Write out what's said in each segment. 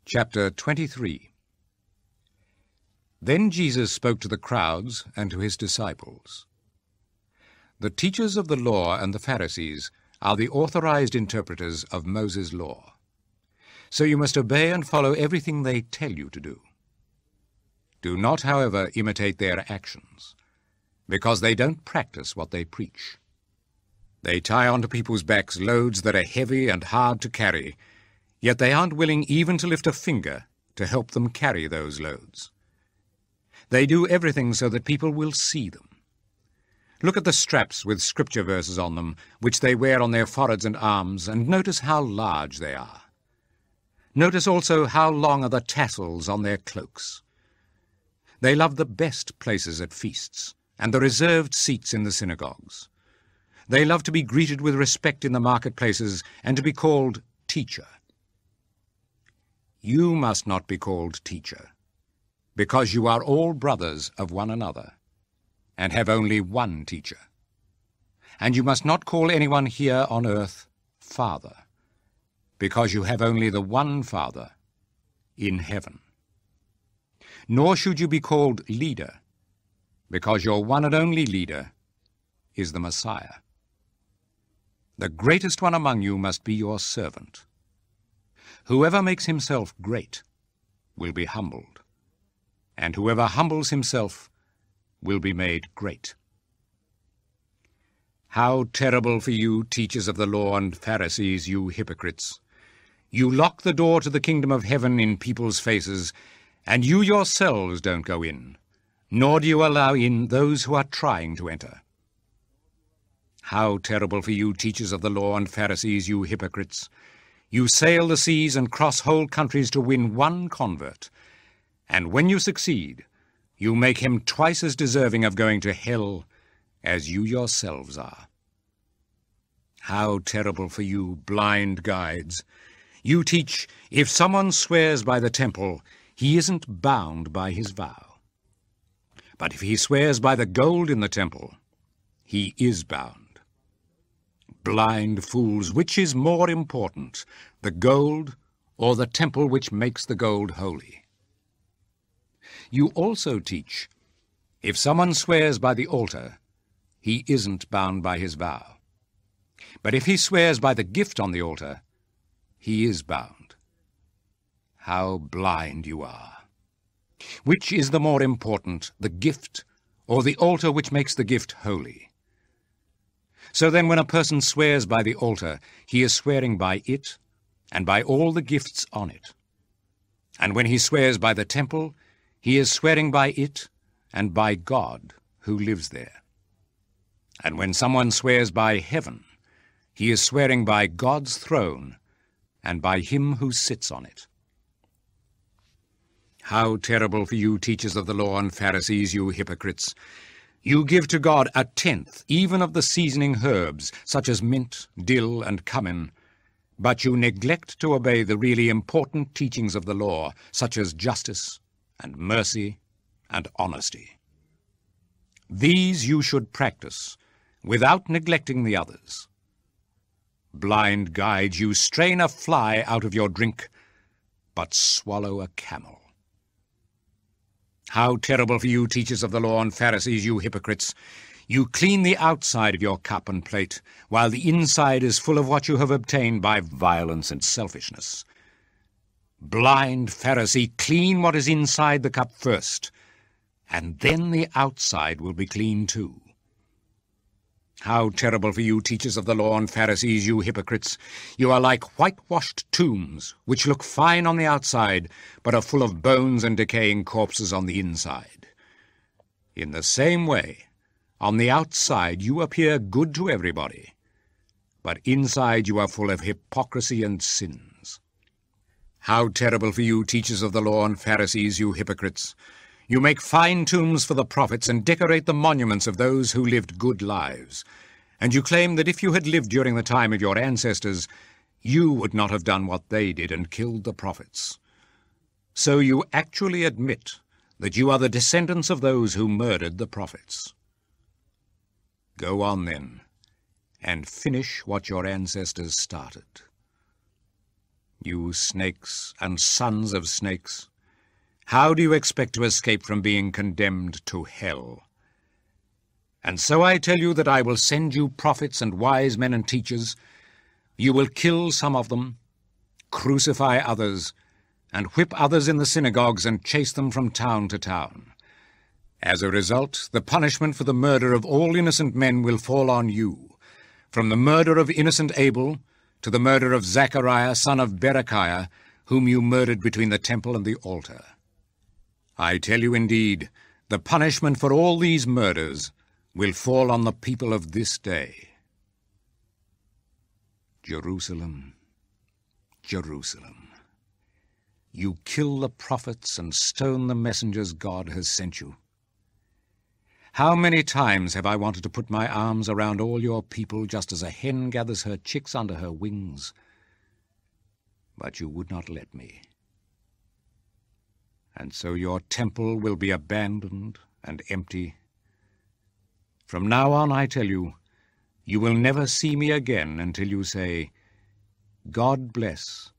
Chapter 23. Then Jesus spoke to the crowds and to his disciples. The teachers of the law and the Pharisees are the authorized interpreters of Moses' law. So you must obey and follow everything they tell you to do. Do not, however, imitate their actions, because they don't practice what they preach. They tie onto people's backs loads that are heavy and hard to carry, yet they aren't willing even to lift a finger to help them carry those loads. They do everything so that people will see them. Look at the straps with scripture verses on them, which they wear on their foreheads and arms, and notice how large they are. Notice also how long are the tassels on their cloaks. They love the best places at feasts, and the reserved seats in the synagogues. They love to be greeted with respect in the marketplaces, and to be called teacher. You must not be called teacher, because you are all brothers of one another, and have only one teacher. And you must not call anyone here on earth Father, because you have only the one Father in heaven. Nor should you be called leader, because your one and only leader is the Messiah. The greatest one among you must be your servant. Whoever makes himself great will be humbled, and whoever humbles himself will be made great. How terrible for you, teachers of the law and Pharisees, you hypocrites! You lock the door to the kingdom of heaven in people's faces, and you yourselves don't go in, nor do you allow in those who are trying to enter. How terrible for you, teachers of the law and Pharisees, you hypocrites! You sail the seas and cross whole countries to win one convert, and when you succeed, you make him twice as deserving of going to hell as you yourselves are. How terrible for you, blind guides! You teach, if someone swears by the temple, he isn't bound by his vow. But if he swears by the gold in the temple, he is bound. Blind fools, which is more important, the gold or the temple which makes the gold holy? You also teach, if someone swears by the altar, he isn't bound by his vow. But if he swears by the gift on the altar, he is bound. How blind you are! Which is the more important, the gift or the altar which makes the gift holy? So then when a person swears by the altar, he is swearing by it and by all the gifts on it. And when he swears by the temple, he is swearing by it and by God who lives there. And when someone swears by heaven, he is swearing by God's throne and by him who sits on it. How terrible for you, teachers of the law and Pharisees, you hypocrites! You give to God a tenth, even of the seasoning herbs, such as mint, dill, and cumin, but you neglect to obey the really important teachings of the law, such as justice and mercy and honesty. These you should practice, without neglecting the others. Blind guides, you strain a fly out of your drink, but swallow a camel. How terrible for you, teachers of the law and Pharisees, you hypocrites! You clean the outside of your cup and plate, while the inside is full of what you have obtained by violence and selfishness. Blind Pharisee, clean what is inside the cup first, and then the outside will be clean too. How terrible for you, teachers of the law and Pharisees, you hypocrites! You are like whitewashed tombs, which look fine on the outside, but are full of bones and decaying corpses on the inside. In the same way, on the outside you appear good to everybody, but inside you are full of hypocrisy and sins. How terrible for you, teachers of the law and Pharisees, you hypocrites! You make fine tombs for the prophets and decorate the monuments of those who lived good lives. And you claim that if you had lived during the time of your ancestors, you would not have done what they did and killed the prophets. So you actually admit that you are the descendants of those who murdered the prophets. Go on then, and finish what your ancestors started. You snakes and sons of snakes, how do you expect to escape from being condemned to hell? And so I tell you that I will send you prophets and wise men and teachers. You will kill some of them, crucify others, and whip others in the synagogues and chase them from town to town. As a result, the punishment for the murder of all innocent men will fall on you, from the murder of innocent Abel to the murder of Zachariah, son of Berechiah, whom you murdered between the temple and the altar. I tell you indeed, the punishment for all these murders will fall on the people of this day. Jerusalem, Jerusalem, you kill the prophets and stone the messengers God has sent you. How many times have I wanted to put my arms around all your people, just as a hen gathers her chicks under her wings? But you would not let me. And so your temple will be abandoned and empty. From now on, I tell you, you will never see me again until you say, God bless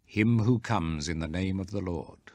him who comes in the name of the Lord.